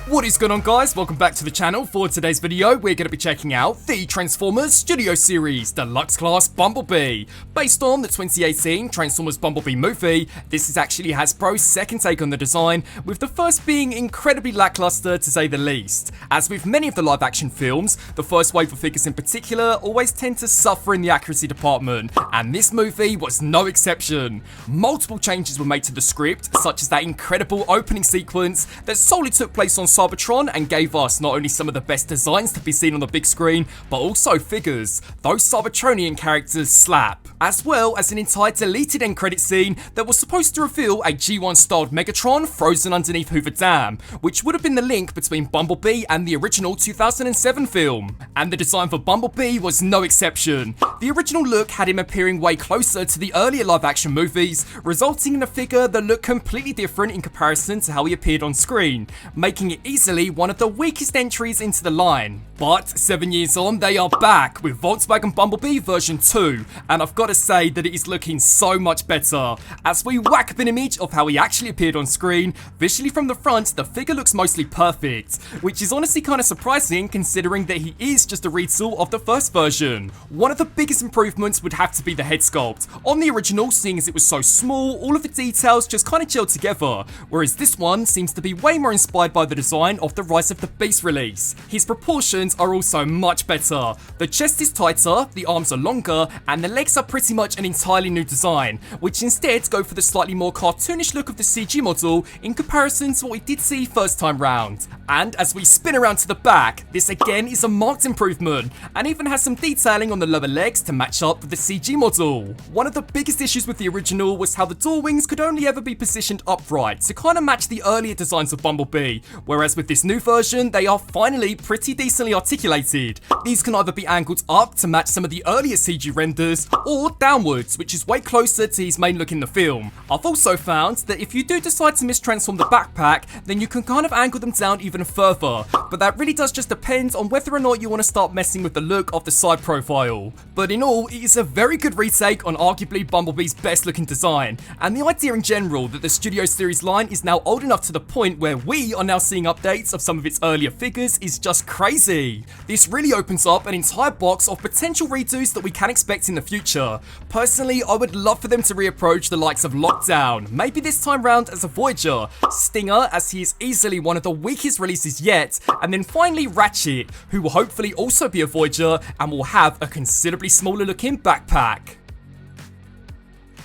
What is going on, guys? Welcome back to the channel. For today's video, we're going to be checking out the Transformers Studio Series Deluxe Class Bumblebee. Based on the 2018 Transformers Bumblebee movie, this is actually Hasbro's second take on the design, with the first being incredibly lackluster to say the least. As with many of the live action films, the first wave of figures in particular always tend to suffer in the accuracy department, and this movie was no exception. Multiple changes were made to the script, such as that incredible opening sequence that solely took place on Cybertron and gave us not only some of the best designs to be seen on the big screen, but also figures. Those Cybertronian characters slap. As well as an entire deleted end credit scene that was supposed to reveal a G1 styled Megatron frozen underneath Hoover Dam, which would have been the link between Bumblebee and the original 2007 film. And the design for Bumblebee was no exception. The original look had him appearing way closer to the earlier live action movies, resulting in a figure that looked completely different in comparison to how he appeared on screen, making it easily one of the weakest entries into the line. But 7 years on, they are back with Volkswagen Bumblebee version 2, and I've got to say that it is looking so much better. As we whack up an image of how he actually appeared on screen, visually from the front, the figure looks mostly perfect, which is honestly kind of surprising considering that he is just a retool of the first version. One of the biggest improvements would have to be the head sculpt. On the original, seeing as it was so small, all of the details just kind of gelled together, whereas this one seems to be way more inspired by the design of the Rise of the Beast release. His proportions are also much better. The chest is tighter, the arms are longer, and the legs are pretty much an entirely new design, which instead go for the slightly more cartoonish look of the CG model in comparison to what we did see first time round. And as we spin around to the back, this again is a marked improvement, and even has some detailing on the lower legs to match up with the CG model. One of the biggest issues with the original was how the door wings could only ever be positioned upright to kind of match the earlier designs of Bumblebee, whereas with this new version, they are finally pretty decently articulated. These can either be angled up to match some of the earlier CG renders, or downwards, which is way closer to his main look in the film. I've also found that if you do decide to mistransform the backpack, then you can kind of angle them down even further, but that really does just depend on whether or not you want to start messing with the look of the side profile. But in all, it is a very good retake on arguably Bumblebee's best looking design, and the idea in general that the Studio Series line is now old enough to the point where we are now seeing updates of some of its earlier figures is just crazy. This really opens up an entire box of potential redos that we can expect in the future. Personally, I would love for them to reapproach the likes of Lockdown, maybe this time round as a Voyager, Stinger as he is easily one of the weakest releases yet, and then finally Ratchet, who will hopefully also be a Voyager and will have a considerably smaller looking backpack.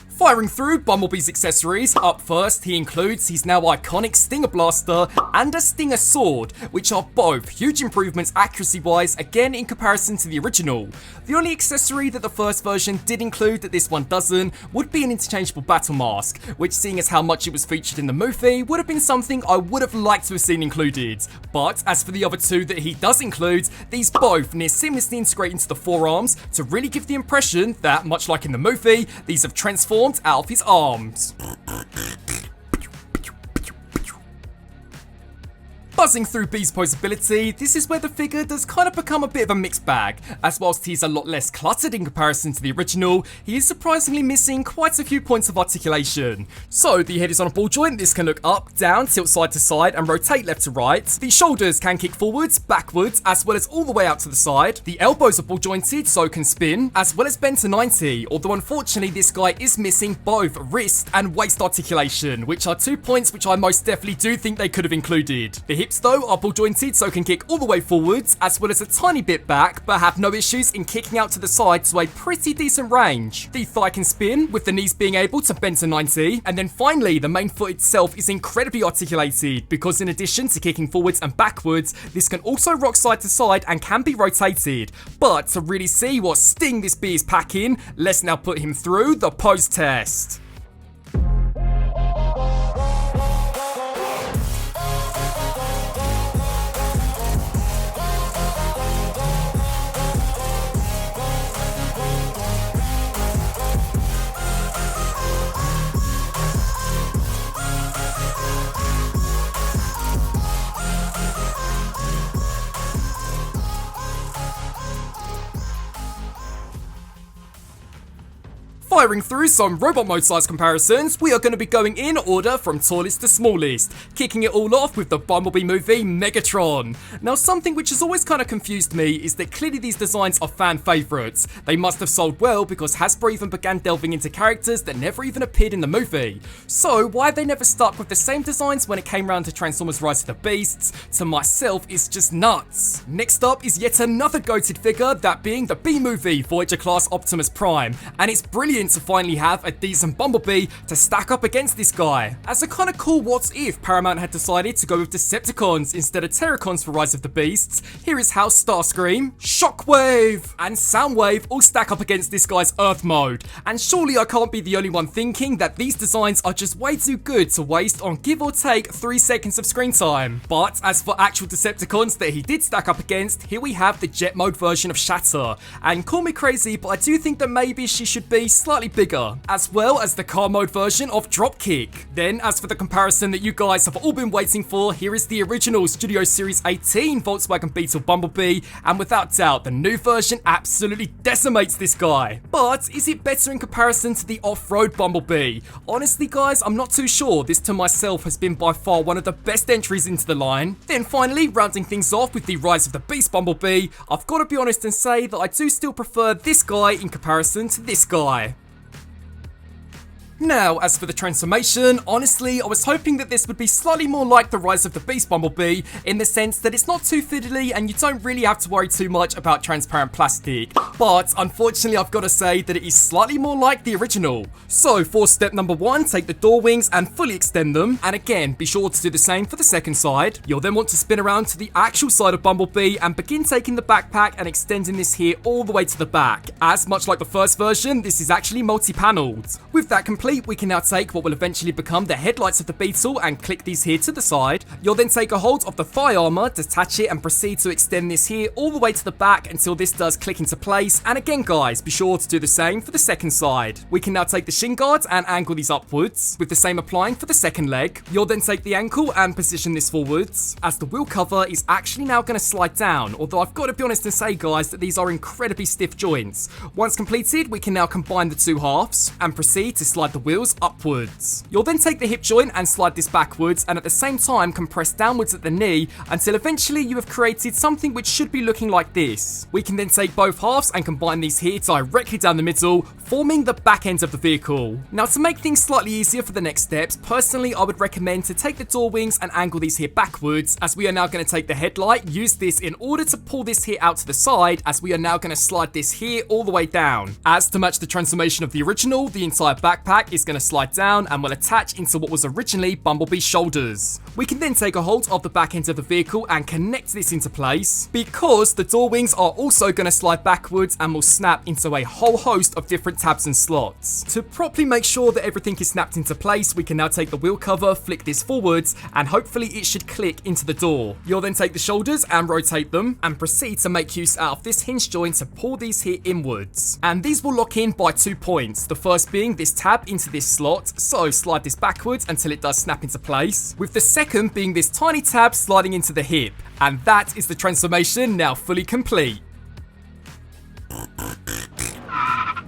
Firing through Bumblebee's accessories, up first he includes his now iconic Stinger Blaster and a Stinger Sword, which are both huge improvements accuracy wise again in comparison to the original. The only accessory that the first version did include that this one doesn't would be an interchangeable battle mask, which seeing as how much it was featured in the movie would have been something I would have liked to have seen included. But as for the other two that he does include, these both near seamlessly integrate into the forearms to really give the impression that, much like in the movie, these have transformed out of his arms. Buzzing through Bee's posability, this is where the figure does kind of become a bit of a mixed bag, as whilst he's a lot less cluttered in comparison to the original, he is surprisingly missing quite a few points of articulation. So the head is on a ball joint, this can look up, down, tilt side to side and rotate left to right. The shoulders can kick forwards, backwards, as well as all the way out to the side. The elbows are ball jointed so can spin, as well as bend to 90, although unfortunately this guy is missing both wrist and waist articulation, which are 2 points which I most definitely do think they could have included. The hips though are ball jointed so can kick all the way forwards, as well as a tiny bit back, but have no issues in kicking out to the side to a pretty decent range. The thigh can spin, with the knees being able to bend to 90, and then finally the main foot itself is incredibly articulated, because in addition to kicking forwards and backwards, this can also rock side to side and can be rotated. But to really see what sting this bee is packing, let's now put him through the pose test. Firing through some robot mode size comparisons, we are going to be going in order from tallest to smallest, kicking it all off with the Bumblebee movie Megatron. Now, something which has always kind of confused me is that clearly these designs are fan favourites. They must have sold well because Hasbro even began delving into characters that never even appeared in the movie. So why have they never stuck with the same designs when it came around to Transformers Rise of the Beasts? To myself, is just nuts. Next up is yet another goated figure, that being the B-movie Voyager class Optimus Prime, and it's brilliant to finally have a decent Bumblebee to stack up against this guy. As a kind of cool what if Paramount had decided to go with Decepticons instead of Terracons for Rise of the Beasts, here is how Starscream, Shockwave, and Soundwave all stack up against this guy's Earth mode. And surely I can't be the only one thinking that these designs are just way too good to waste on give or take 3 seconds of screen time. But as for actual Decepticons that he did stack up against, here we have the jet mode version of Shatter. And call me crazy, but I do think that maybe she should be slightly bigger, as well as the car mode version of Dropkick. Then, as for the comparison that you guys have all been waiting for, here is the original Studio Series 18 Volkswagen Beetle Bumblebee, and without doubt, the new version absolutely decimates this guy. But is it better in comparison to the off-road Bumblebee? Honestly guys, I'm not too sure. This to myself has been by far one of the best entries into the line. Then finally, rounding things off with the Rise of the Beast Bumblebee, I've got to be honest and say that I do still prefer this guy in comparison to this guy. Now, as for the transformation, honestly, I was hoping that this would be slightly more like the Rise of the Beast Bumblebee, in the sense that it's not too fiddly and you don't really have to worry too much about transparent plastic. But, unfortunately, I've got to say that it is slightly more like the original. So, for step number 1, take the door wings and fully extend them, and again, be sure to do the same for the second side. You'll then want to spin around to the actual side of Bumblebee and begin taking the backpack and extending this here all the way to the back. As much like the first version, this is actually multi-panelled. With that complete, we can now take what will eventually become the headlights of the Beetle and click these here to the side. You'll then take a hold of the thigh armor, detach it and proceed to extend this here all the way to the back until this does click into place. And again guys, be sure to do the same for the second side. We can now take the shin guards and angle these upwards, with the same applying for the second leg. You'll then take the ankle and position this forwards, as the wheel cover is actually now going to slide down, although I've got to be honest and say guys that these are incredibly stiff joints. Once completed, we can now combine the two halves and proceed to slide the wheels upwards. You'll then take the hip joint and slide this backwards, and at the same time compress downwards at the knee until eventually you have created something which should be looking like this. We can then take both halves and combine these here directly down the middle, forming the back end of the vehicle. Now, to make things slightly easier for the next steps, personally I would recommend to take the door wings and angle these here backwards, as we are now going to take the headlight, use this in order to pull this here out to the side, as we are now going to slide this here all the way down. As to match the transformation of the original, the entire backpack is going to slide down and will attach into what was originally Bumblebee's shoulders. We can then take a hold of the back end of the vehicle and connect this into place, because the door wings are also going to slide backwards and will snap into a whole host of different tabs and slots. To properly make sure that everything is snapped into place, we can now take the wheel cover, flick this forwards, and hopefully it should click into the door. You'll then take the shoulders and rotate them, and proceed to make use out of this hinge joint to pull these here inwards. And these will lock in by 2 points, the first being this tab into this slot, so slide this backwards until it does snap into place, with the second being this tiny tab sliding into the hip. And that is the transformation now fully complete.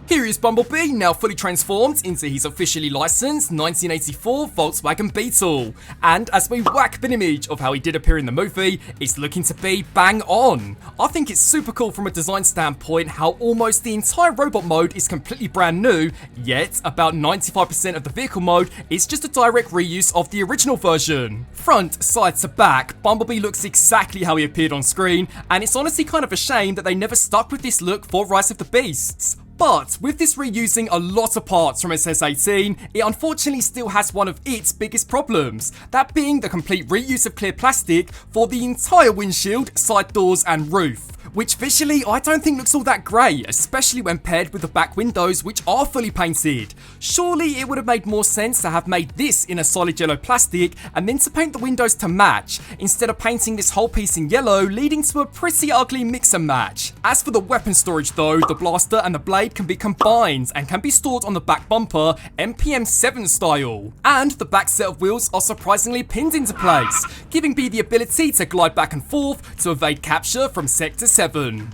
Here is Bumblebee, now fully transformed into his officially licensed 1984 Volkswagen Beetle. And as we whack up an image of how he did appear in the movie, it's looking to be bang on. I think it's super cool from a design standpoint how almost the entire robot mode is completely brand new, yet about 95% of the vehicle mode is just a direct reuse of the original version. Front, side to back, Bumblebee looks exactly how he appeared on screen, and it's honestly kind of a shame that they never stuck with this look for Rise of the Beasts. But with this reusing a lot of parts from SS18, it unfortunately still has one of its biggest problems, that being the complete reuse of clear plastic for the entire windshield, side doors and roof, which visually I don't think looks all that great, especially when paired with the back windows which are fully painted. Surely it would have made more sense to have made this in a solid yellow plastic and then to paint the windows to match, instead of painting this whole piece in yellow, leading to a pretty ugly mix and match. As for the weapon storage though, the blaster and the blade can be combined and can be stored on the back bumper MPM 7 style, and the back set of wheels are surprisingly pinned into place, giving B the ability to glide back and forth to evade capture from sector 7.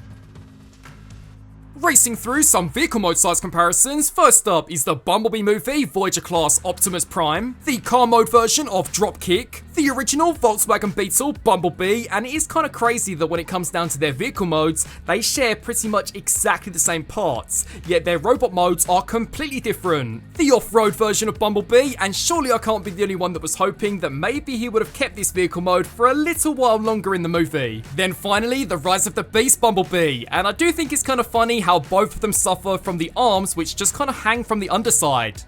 Racing through some vehicle mode size comparisons, first up is the Bumblebee movie Voyager Class Optimus Prime, the car mode version of Dropkick, the original Volkswagen Beetle Bumblebee, and it is kind of crazy that when it comes down to their vehicle modes, they share pretty much exactly the same parts, yet their robot modes are completely different. The off-road version of Bumblebee, and surely I can't be the only one that was hoping that maybe he would have kept this vehicle mode for a little while longer in the movie. Then finally, the Rise of the Beast Bumblebee, and I do think it's kind of funny how both of them suffer from the arms which just kind of hang from the underside.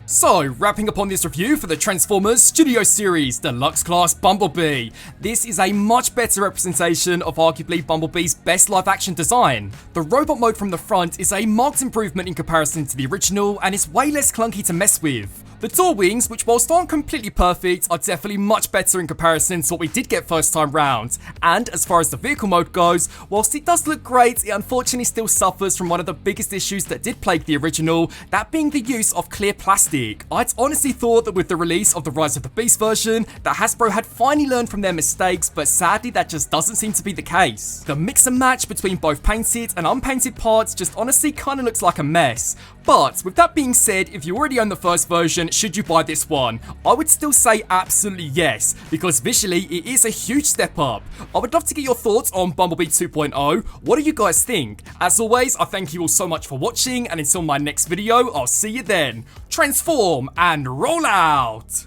So, wrapping up on this review for the Transformers Studio Series Deluxe Class Bumblebee. This is a much better representation of arguably Bumblebee's best live action design. The robot mode from the front is a marked improvement in comparison to the original and is way less clunky to mess with. The door wings, which whilst aren't completely perfect, are definitely much better in comparison to what we did get first time round. And as far as the vehicle mode goes, whilst it does look great, it unfortunately still suffers from one of the biggest issues that did plague the original, that being the use of clear plastic. I'd honestly thought that with the release of the Rise of the Beast version, that Hasbro had finally learned from their mistakes, but sadly that just doesn't seem to be the case. The mix and match between both painted and unpainted parts just honestly kinda looks like a mess. But with that being said, if you already own the first version, should you buy this one? I would still say absolutely yes, because visually it is a huge step up. I would love to get your thoughts on Bumblebee 2.0. What do you guys think? As always, I thank you all so much for watching, and until my next video, I'll see you then. Transform and roll out!